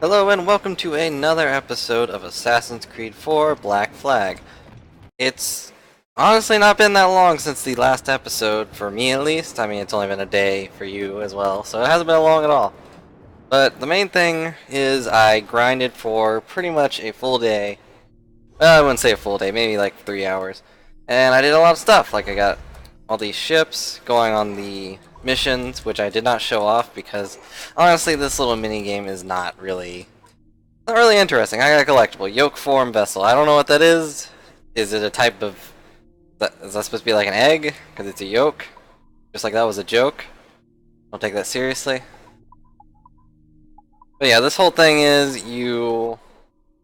Hello and welcome to another episode of Assassin's Creed 4 Black Flag. It's honestly not been that long since the last episode, for me at least. I mean, it's only been a day for you as well, so it hasn't been long at all. But the main thing is I grinded for pretty much a full day. Well, I wouldn't say a full day, maybe like 3 hours. And I did a lot of stuff, like I got all these ships going on the missions, which I did not show off because honestly this little mini game is not really interesting. I got a collectible yoke form vessel. I don't know what that is. Is it a type of is that supposed to be like an egg because it's a yoke? Just like that was a joke. Don't take that seriously. But yeah, this whole thing is you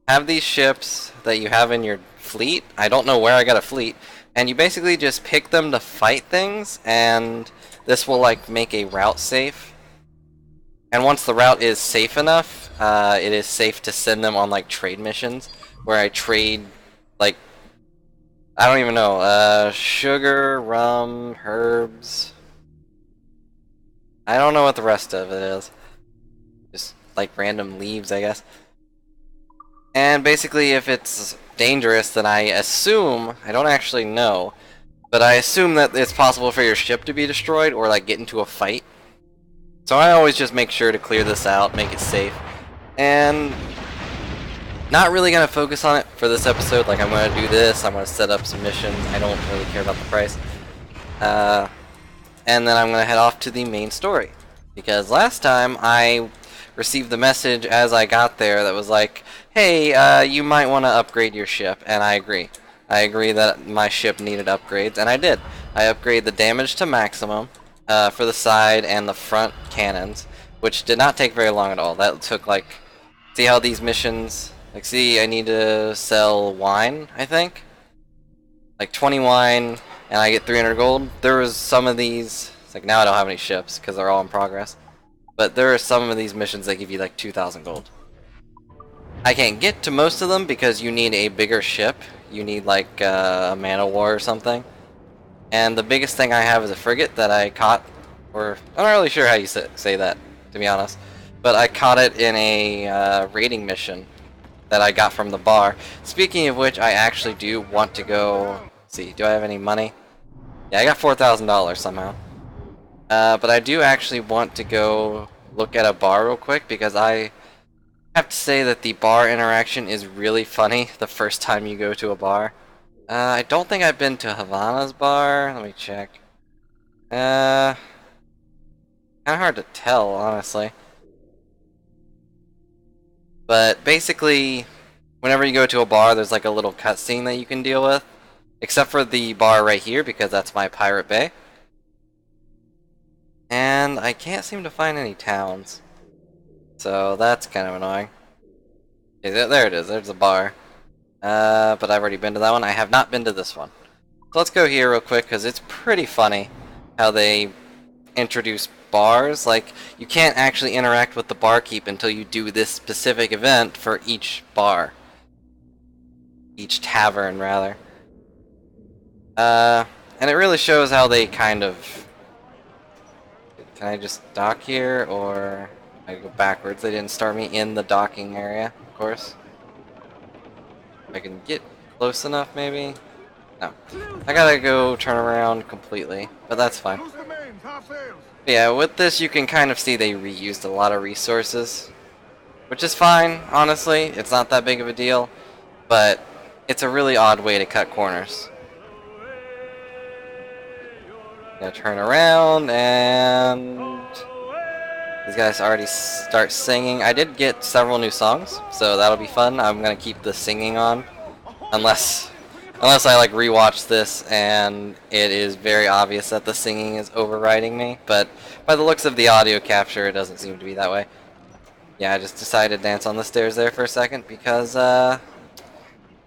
have these ships that you have in your fleet. I don't know where I got a fleet. And you basically just pick them to fight things, and this will like make a route safe. And once the route is safe enough, it is safe to send them on like trade missions, where I trade like I don't even know, sugar, rum, herbs. I don't know what the rest of it is. Just like random leaves, I guess. And basically, if it's dangerous, then I assume, I don't actually know, but I assume that it's possible for your ship to be destroyed or like get into a fight. So I always just make sure to clear this out, make it safe. And not really going to focus on it for this episode. Like, I'm going to do this, I'm going to set up some missions. I don't really care about the price. And then I'm going to head off to the main story. Because last time I received the message as I got there that was like, hey, you might want to upgrade your ship, and I agree. I agree that my ship needed upgrades, and I did. I upgraded the damage to maximum for the side and the front cannons, which did not take very long at all. That took like, see how these missions, like see I need to sell wine, I think? Like 20 wine, and I get 300 gold. There was some of these, it's like now I don't have any ships because they're all in progress. But there are some of these missions that give you like 2,000 gold. I can't get to most of them because you need a bigger ship. You need like a man of war or something. And the biggest thing I have is a frigate that I caught, or I'm not really sure how you say that, to be honest. But I caught it in a raiding mission that I got from the bar. Speaking of which, I actually do want to go. Let's see, do I have any money? Yeah, I got $4,000 somehow. But I do actually want to go look at a bar real quick because I have to say that the bar interaction is really funny the first time you go to a bar. I don't think I've been to Havana's bar. Let me check. Kinda hard to tell, honestly. But basically, whenever you go to a bar, there's like a little cutscene that you can deal with. Except for the bar right here, because that's my pirate bay. And I can't seem to find any towns. So that's kind of annoying. Okay, there it is, there's a bar. But I've already been to that one. I have not been to this one. So let's go here real quick, because it's pretty funny how they introduce bars. Like, you can't actually interact with the barkeep until you do this specific event for each bar. Each tavern, rather. And it really shows how they kind of... Can I just dock here, or... I go backwards. They didn't start me in the docking area, of course. If I can get close enough, maybe? No. I gotta go turn around completely, but that's fine. But yeah, with this you can kind of see they reused a lot of resources. Which is fine, honestly. It's not that big of a deal. But it's a really odd way to cut corners. Gonna turn around, and these guys already start singing. I did get several new songs, so that'll be fun. I'm gonna keep the singing on, unless I like rewatch this and it is very obvious that the singing is overriding me. But by the looks of the audio capture, it doesn't seem to be that way. Yeah, I just decided to dance on the stairs there for a second because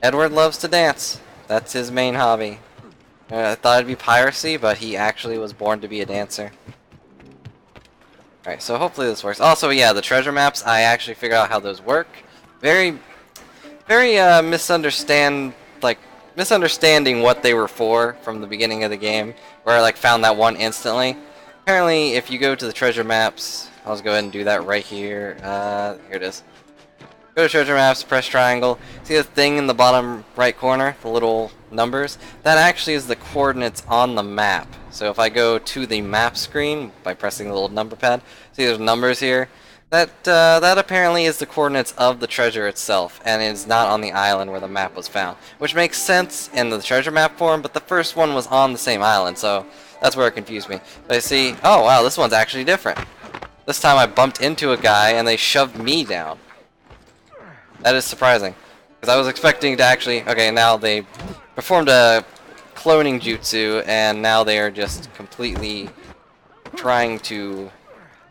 Edward loves to dance. That's his main hobby. I thought it'd be piracy, but he actually was born to be a dancer. Alright, so hopefully this works. Also, yeah, the treasure maps, I actually figured out how those work. Very misunderstanding what they were for from the beginning of the game, where I like found that one instantly. Apparently, if you go to the treasure maps, I'll just go ahead and do that right here. Here it is. Go to treasure maps, press triangle. See the thing in the bottom right corner, the little numbers? That actually is the coordinates on the map. So if I go to the map screen by pressing the little number pad, see there's numbers here? That apparently is the coordinates of the treasure itself, and it's not on the island where the map was found. Which makes sense in the treasure map form, but the first one was on the same island, so that's where it confused me. But I see, oh wow, this one's actually different. This time I bumped into a guy and they shoved me down. That is surprising, because I was expecting to actually... Okay, now they performed a cloning jutsu, and now they are just completely trying to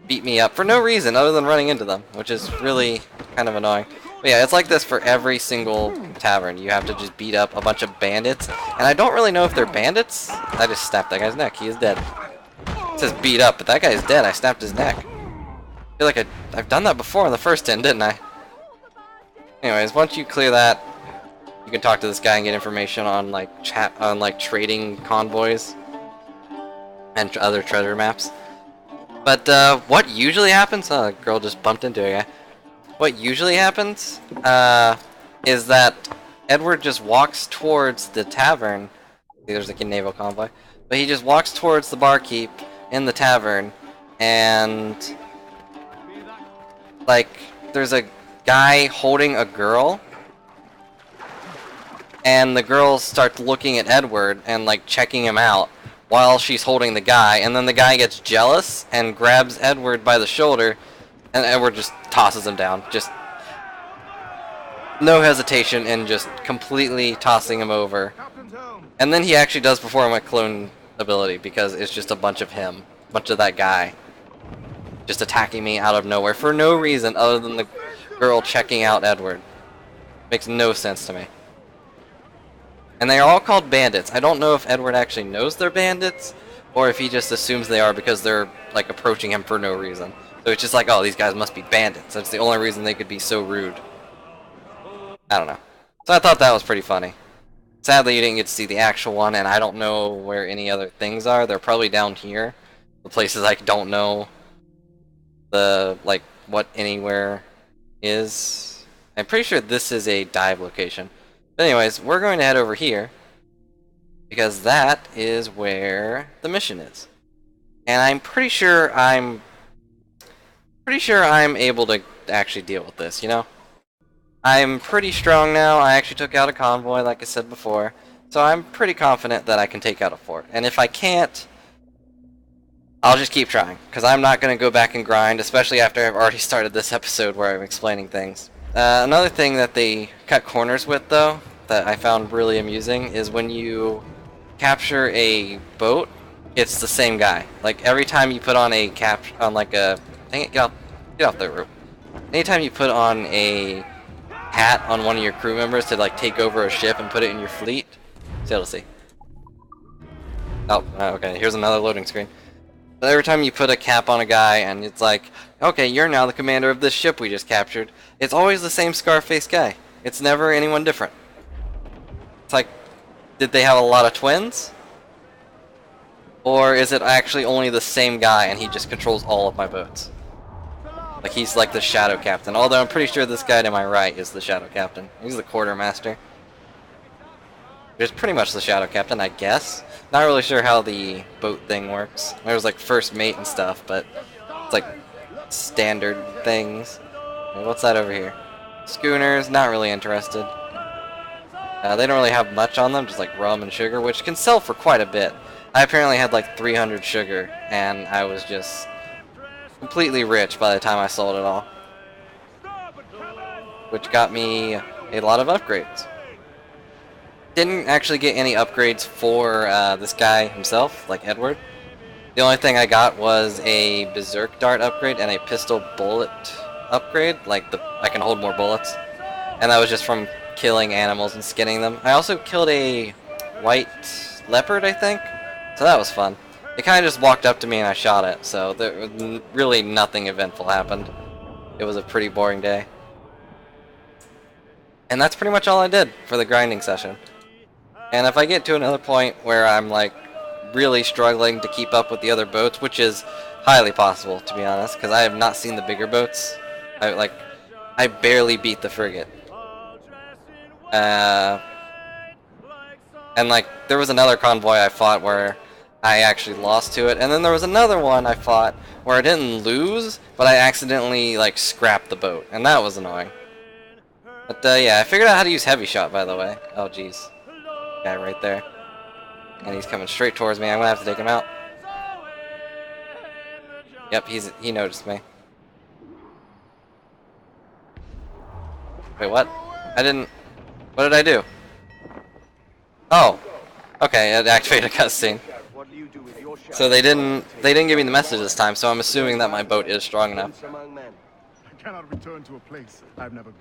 beat me up for no reason other than running into them, which is really kind of annoying. But yeah, it's like this for every single tavern. You have to just beat up a bunch of bandits, and I don't really know if they're bandits. I just snapped that guy's neck. He is dead. It says beat up, but that guy's dead. I snapped his neck. I feel like I've done that before in the first 10, didn't I? Anyways, once you clear that, you can talk to this guy and get information on like trading convoys and other treasure maps. But what usually happens? Oh, a girl just bumped into a guy. What usually happens is that Edward just walks towards the tavern. See, there's like a naval convoy, but he just walks towards the barkeep in the tavern, and like there's a guy holding a girl, and the girl starts looking at Edward and like checking him out while she's holding the guy, and then the guy gets jealous and grabs Edward by the shoulder, and Edward just tosses him down, just no hesitation, and just completely tossing him over. And then he actually does perform a clone ability, because it's just a bunch of him, a bunch of that guy just attacking me out of nowhere for no reason other than the girl checking out Edward. Makes no sense to me. And they are all called bandits. I don't know if Edward actually knows they're bandits, or if he just assumes they are because they're like approaching him for no reason. So it's just like, oh, these guys must be bandits. That's the only reason they could be so rude. I don't know. So I thought that was pretty funny. Sadly, you didn't get to see the actual one, and I don't know where any other things are. They're probably down here. The places I don't know like what anywhere is. I'm pretty sure this is a dive location. But anyways, we're going to head over here, because that is where the mission is. And I'm pretty sure I'm able to actually deal with this, you know? I'm pretty strong now. I actually took out a convoy, like I said before. So I'm pretty confident that I can take out a fort. And if I can't, I'll just keep trying, because I'm not going to go back and grind, especially after I've already started this episode where I'm explaining things. Another thing that they cut corners with, though, that I found really amusing, is when you capture a boat, it's the same guy. Like, every time you put on a dang it, get off the rope. Anytime you put on a hat on one of your crew members to, like, take over a ship and put it in your fleet, so let's see. Oh, okay, here's another loading screen. But every time you put a cap on a guy and it's like, okay, you're now the commander of this ship we just captured, it's always the same Scarface guy. It's never anyone different. It's like, did they have a lot of twins? Or is it actually only the same guy and he just controls all of my boats? Like, he's like the shadow captain. Although I'm pretty sure this guy to my right is the shadow captain. He's the quartermaster. He's pretty much the shadow captain, I guess. Not really sure how the boat thing works. There's like first mate and stuff, but it's like standard things. What's that over here? Schooners, not really interested. They don't really have much on them, just like rum and sugar, which can sell for quite a bit. I apparently had like 300 sugar, and I was just completely rich by the time I sold it all. Which got me a lot of upgrades. Didn't actually get any upgrades for this guy himself, like Edward. The only thing I got was a berserk dart upgrade and a pistol bullet upgrade, like I can hold more bullets. And that was just from killing animals and skinning them. I also killed a white leopard, I think, so that was fun. It kind of just walked up to me and I shot it, so there was really nothing eventful happened. It was a pretty boring day. And that's pretty much all I did for the grinding session. And if I get to another point where I'm like really struggling to keep up with the other boats, which is highly possible to be honest, because I have not seen the bigger boats. I barely beat the frigate. And like, there was another convoy I fought where I actually lost to it, and then there was another one I fought where I didn't lose, but I accidentally like scrapped the boat, and that was annoying. But yeah, I figured out how to use heavy shot, by the way. Oh jeez, guy right there, and he's coming straight towards me. I'm gonna have to take him out. Yep, he noticed me. Wait, what? I didn't. What did I do? Oh, okay, it activated a cutscene. So they didn't give me the message this time, so I'm assuming that my boat is strong enough.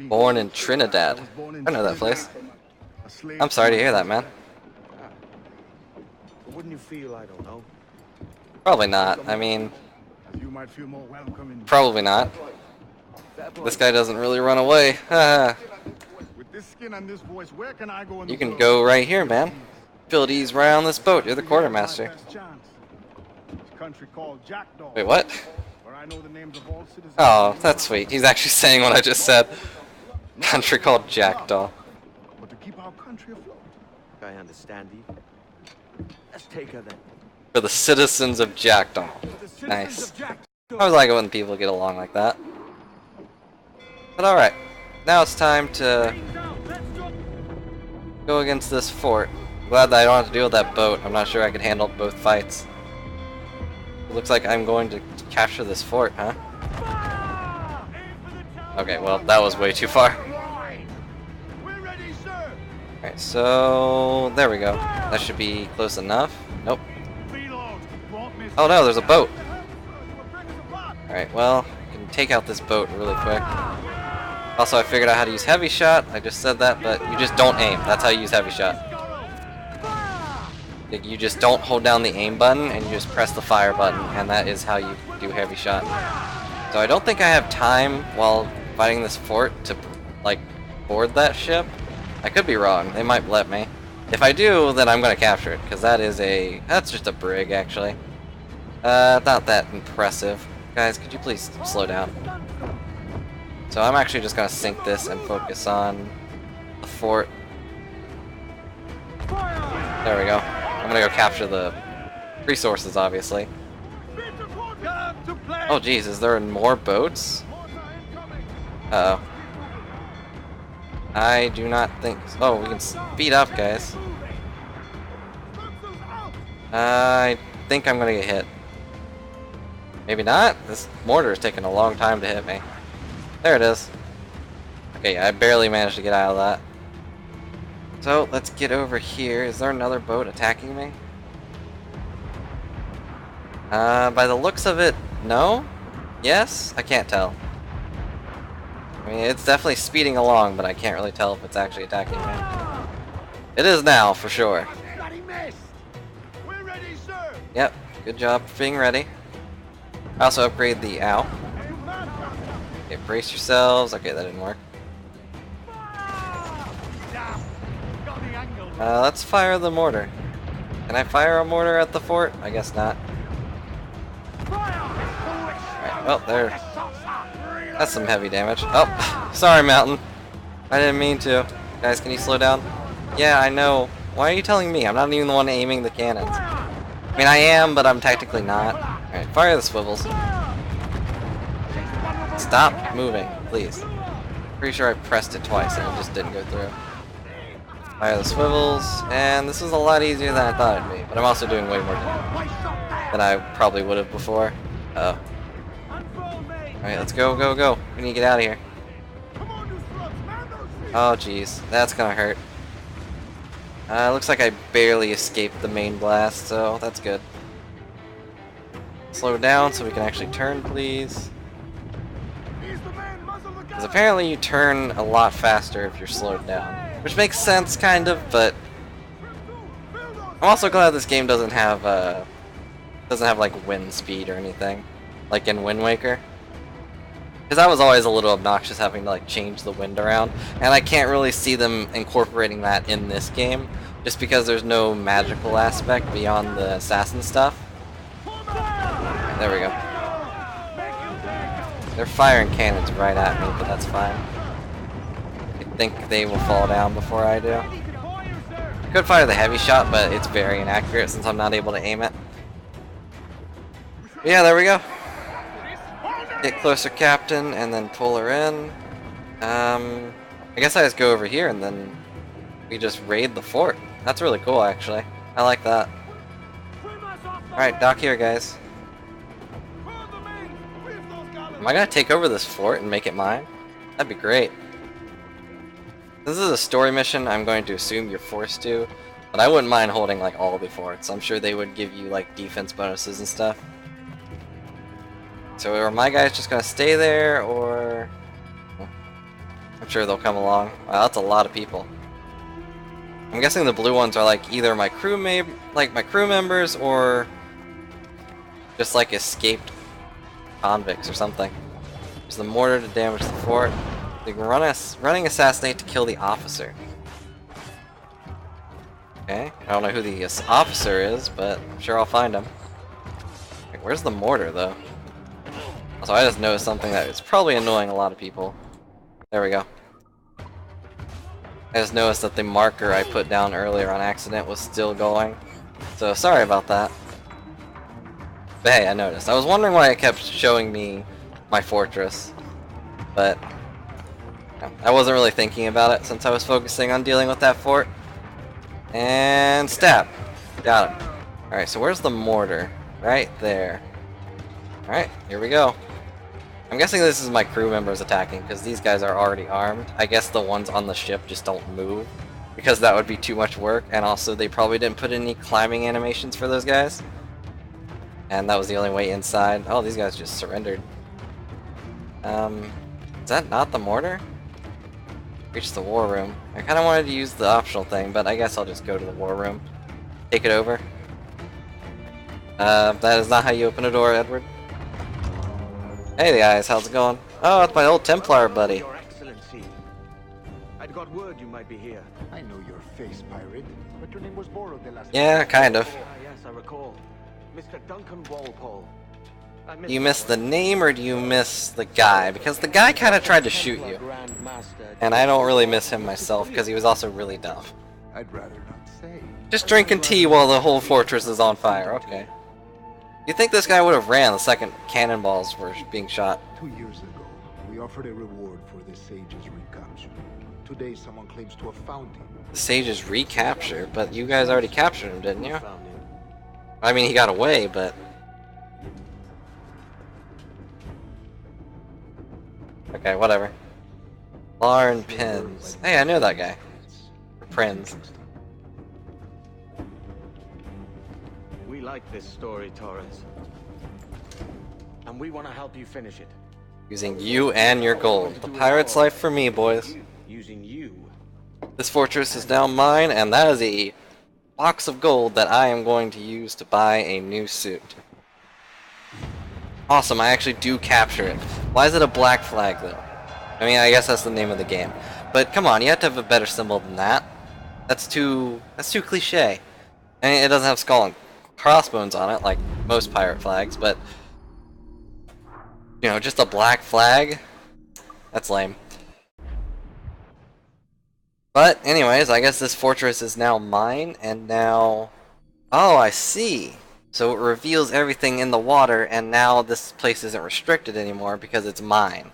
Born in Trinidad. I know that place. I'm sorry to hear that, man. Wouldn't you feel, I don't know? Probably not. I mean, probably not. This guy doesn't really run away. You can go right here, man. Feel ease right on this boat. You're the quartermaster. Wait, what? Oh, that's sweet. He's actually saying what I just said. Country called Jackdaw. But to keep our country afloat. I understand you. Let's take her then. For the citizens of Jackdaw. Nice. I always like it when people get along like that. But alright. Now it's time to go against this fort. Glad that I don't have to deal with that boat. I'm not sure I can handle both fights. It looks like I'm going to capture this fort, huh? Okay, well, that was way too far. Alright, so there we go. That should be close enough. Nope. Oh no, there's a boat. Alright, well, I can take out this boat really quick. Also, I figured out how to use heavy shot. I just said that, but you just don't aim. That's how you use heavy shot. You just don't hold down the aim button, and you just press the fire button, and that is how you do heavy shot. So I don't think I have time while fighting this fort to, like, board that ship. I could be wrong. They might let me. If I do, then I'm gonna capture it, because that's just a brig, actually. Not that impressive. Guys, could you please slow down? So I'm actually just gonna sink this and focus on the fort. There we go. I'm gonna go capture the resources, obviously. Oh geez, is there more boats? Uh-oh. I do not think... Oh, we can speed up, guys. I think I'm gonna get hit. Maybe not? This mortar is taking a long time to hit me. There it is. Okay, yeah, I barely managed to get out of that. So, let's get over here. Is there another boat attacking me? By the looks of it, no? Yes? I can't tell. I mean, it's definitely speeding along, but I can't really tell if it's actually attacking me. It is now, for sure. Yep, good job for being ready. I also upgrade the ow. Okay, brace yourselves. Okay, that didn't work. Let's fire the mortar. Can I fire a mortar at the fort? I guess not. Alright, well, there. That's some heavy damage. Oh, sorry, Mountain. I didn't mean to. Guys, can you slow down? Yeah, I know. Why are you telling me? I'm not even the one aiming the cannons. I mean, I am, but I'm technically not. Alright, fire the swivels. Stop moving, please. Pretty sure I pressed it twice and it just didn't go through. Fire the swivels, and this is a lot easier than I thought it'd be, but I'm also doing way more damage than I probably would have before. Uh-oh. Alright, let's go, go, go. We need to get out of here. Oh, jeez. That's gonna hurt. Looks like I barely escaped the main blast, so that's good. Slow down so we can actually turn, please. Because apparently you turn a lot faster if you're slowed down. Which makes sense, kind of, but... I'm also glad this game doesn't have like wind speed or anything. Like in Wind Waker. Because that was always a little obnoxious having to like change the wind around. And I can't really see them incorporating that in this game. Just because there's no magical aspect beyond the assassin stuff. There we go. They're firing cannons right at me, but that's fine. I think they will fall down before I do. I could fire the heavy shot, but it's very inaccurate since I'm not able to aim it. But yeah, there we go. Get closer, Captain, and then pull her in. I guess I just go over here and then we just raid the fort. That's really cool, actually. I like that. Alright, dock here, guys. Am I gonna take over this fort and make it mine? That'd be great. This is a story mission, I'm going to assume you're forced to, but I wouldn't mind holding like all the forts. I'm sure they would give you like defense bonuses and stuff. So are my guys just gonna stay there, or I'm sure they'll come along. Wow, that's a lot of people. I'm guessing the blue ones are like either my crew members or just like escaped convicts or something. Use the mortar to damage the fort. They can running assassinate to kill the officer. Okay, I don't know who the officer is, but I'm sure I'll find him. Like, where's the mortar though? Also, I just noticed something that is probably annoying a lot of people. There we go. I just noticed that the marker I put down earlier on accident was still going. So sorry about that. But hey, I noticed. I was wondering why it kept showing me my fortress. But I wasn't really thinking about it since I was focusing on dealing with that fort. And stab. Got him. Alright, so where's the mortar? Right there. Alright, here we go. I'm guessing this is my crew members attacking, because these guys are already armed. I guess the ones on the ship just don't move, because that would be too much work, and also they probably didn't put any climbing animations for those guys. And that was the only way inside. Oh, these guys just surrendered. Is that not the mortar? Reach the war room. I kind of wanted to use the optional thing, but I guess I'll just go to the war room. Take it over. That is not how you open a door, Edward. Hey guys, how's it going? Oh, it's my old Templar buddy. Your Excellency, I'd got word you might be here. I know your face, pirate, but your name was borrowed the last Yeah, kind of. Ah, yes, I recall. Mr. Duncan Walpole. Do you miss the name or do you miss the guy? Because the guy kind of tried to shoot you. And I don't really miss him myself because he was also really dumb. I'd rather not say. Just drinking tea while the whole fortress is on fire, okay. You think this guy would have ran the second cannonballs were being shot? 2 years ago, we offered a reward for the sage's recapture. Today, someone claims to have found him. The sage's recapture? But you guys already captured him, didn't you? Found him. I mean, he got away, but... Okay, whatever. Larn Pins. Hey, I know that guy. Prinz. We like this story, Torres. And we want to help you finish it. Using you and your gold. The pirate's life for me, boys. Using you. This fortress is now mine, and that is a box of gold that I am going to use to buy a new suit. Awesome, I actually do capture it. Why is it a black flag, though? I mean, I guess that's the name of the game. But come on, you have to have a better symbol than that. That's too cliche. I mean, it doesn't have skull and crossbones on it, like most pirate flags, but... You know, just a black flag? That's lame. But, anyways, I guess this fortress is now mine, and now... Oh, I see! So it reveals everything in the water, and now this place isn't restricted anymore because it's mine.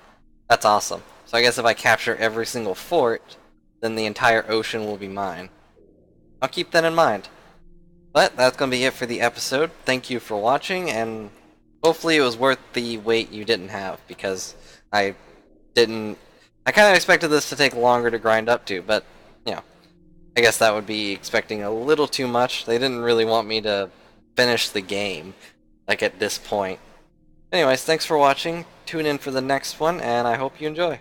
That's awesome. So I guess if I capture every single fort, then the entire ocean will be mine. I'll keep that in mind. But that's going to be it for the episode. Thank you for watching, and hopefully it was worth the wait you didn't have, because I kind of expected this to take longer to grind up to, but, you know, I guess that would be expecting a little too much. They didn't really want me to finish the game, like at this point. Anyways, thanks for watching. Tune in for the next one, and I hope you enjoy.